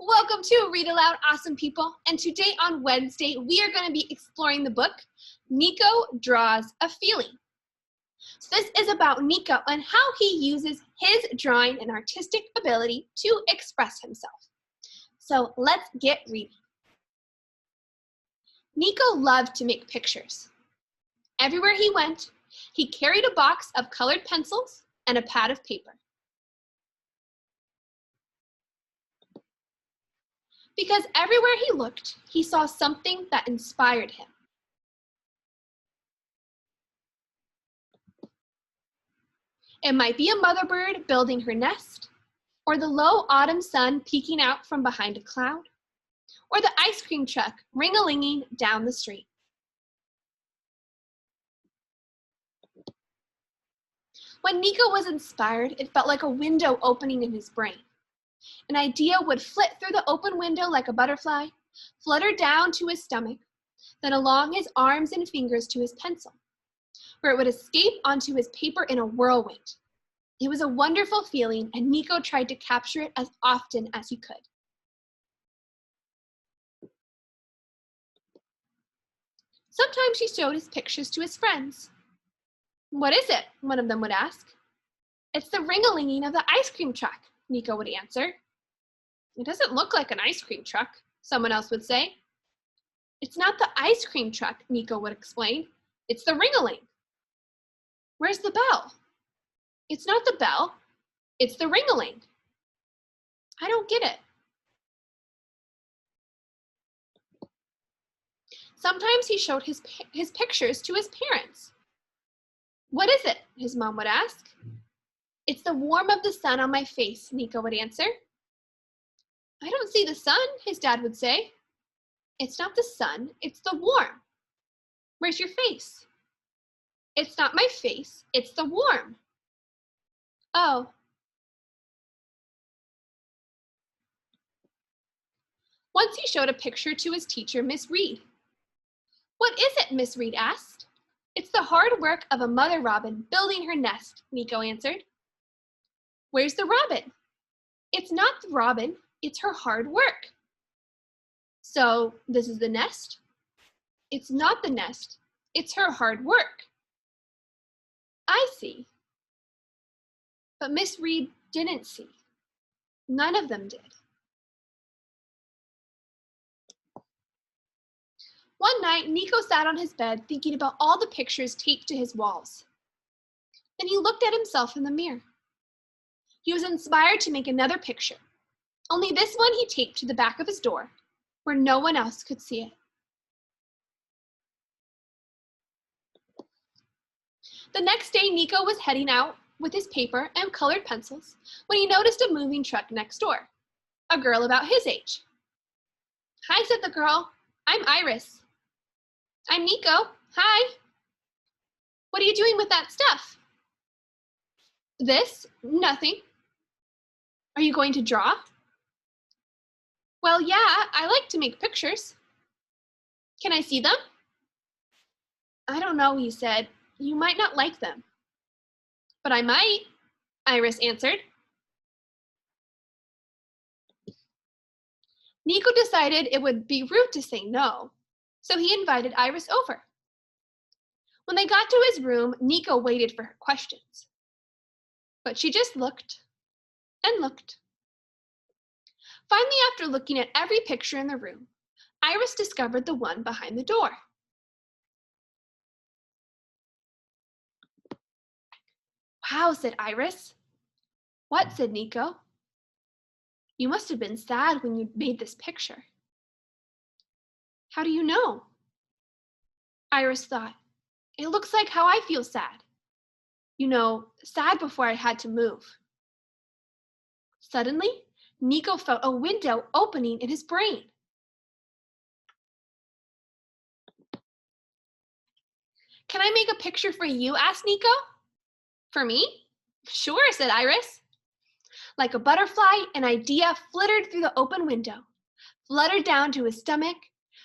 Welcome to Read Aloud, Awesome People. And today on Wednesday, we are going to be exploring the book, Nico Draws a Feeling. So this is about Nico and how he uses his drawing and artistic ability to express himself. So let's get reading. Nico loved to make pictures. Everywhere he went, he carried a box of colored pencils and a pad of paper. Because everywhere he looked, he saw something that inspired him. It might be a mother bird building her nest, or the low autumn sun peeking out from behind a cloud, or the ice cream truck ring-a-linging down the street. When Nico was inspired, it felt like a window opening in his brain. An idea would flit through the open window like a butterfly, flutter down to his stomach, then along his arms and fingers to his pencil, where it would escape onto his paper in a whirlwind. It was a wonderful feeling, and Nico tried to capture it as often as he could. Sometimes he showed his pictures to his friends. "What is it?" one of them would ask. "It's the ring-a-linging of the ice cream truck," Nico would answer. "It doesn't look like an ice cream truck," someone else would say. "It's not the ice cream truck," Nico would explain. "It's the ring-a-ling." "Where's the bell?" "It's not the bell. It's the ring-a-ling." "I don't get it." Sometimes he showed his pictures to his parents. "What is it?" his mom would ask. "It's the warmth of the sun on my face," Nico would answer. "I don't see the sun," his dad would say. "It's not the sun, it's the warmth." "Where's your face?" "It's not my face, it's the warmth." "Oh." Once he showed a picture to his teacher, Miss Reed. "What is it?" Miss Reed asked. "It's the hard work of a mother robin building her nest," Nico answered. "Where's the robin?" "It's not the robin, it's her hard work." "So this is the nest?" "It's not the nest, it's her hard work." "I see." But Miss Reed didn't see. None of them did. One night, Nico sat on his bed thinking about all the pictures taped to his walls. Then he looked at himself in the mirror. He was inspired to make another picture, only this one he taped to the back of his door, where no one else could see it. The next day, Nico was heading out with his paper and colored pencils when he noticed a moving truck next door, a girl about his age. "Hi," said the girl. "I'm Iris." "I'm Nico. Hi." "What are you doing with that stuff?" "This? Nothing." "Are you going to draw?" "Well, yeah, I like to make pictures." "Can I see them?" "I don't know," he said. "You might not like them." "But I might," Iris answered. Nico decided it would be rude to say no, so he invited Iris over. When they got to his room, Nico waited for her questions. But she just looked and looked. Finally, after looking at every picture in the room, Iris discovered the one behind the door. "Wow," said Iris. "What?" said Nico. "You must have been sad when you made this picture." "How do you know?" Iris thought. "It looks like how I feel sad. You know, sad before I had to move." Suddenly, Nico felt a window opening in his brain. "Can I make a picture for you?" asked Nico. "For me?" "Sure," said Iris. Like a butterfly, an idea flittered through the open window, fluttered down to his stomach,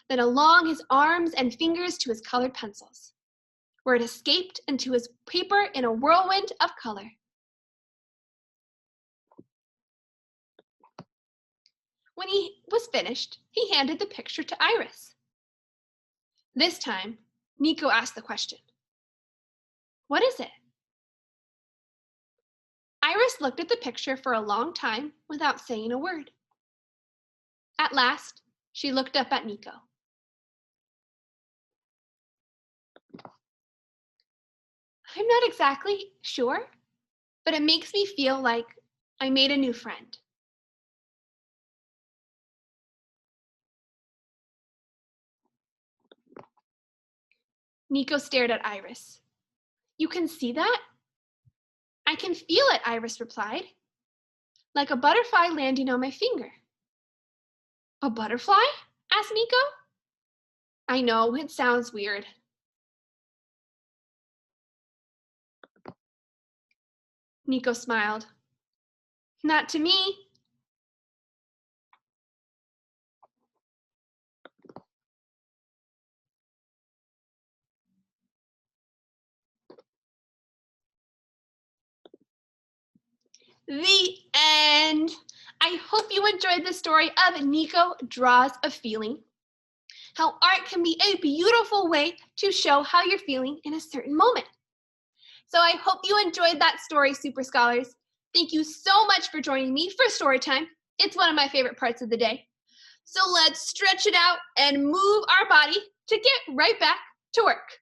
then along his arms and fingers to his colored pencils, where it escaped into his paper in a whirlwind of color. When he was finished, he handed the picture to Iris. This time, Nico asked the question, "What is it?" Iris looked at the picture for a long time without saying a word. At last, she looked up at Nico. "I'm not exactly sure, but it makes me feel like I made a new friend." Nico stared at Iris. "You can see that?" "I can feel it," Iris replied, "like a butterfly landing on my finger." "A butterfly?" asked Nico. "I know, it sounds weird." Nico smiled. "Not to me." The end. I hope you enjoyed the story of Nico Draws a Feeling. How art can be a beautiful way to show how you're feeling in a certain moment. So I hope you enjoyed that story, Super Scholars. Thank you so much for joining me for story time. It's one of my favorite parts of the day. So let's stretch it out and move our body to get right back to work.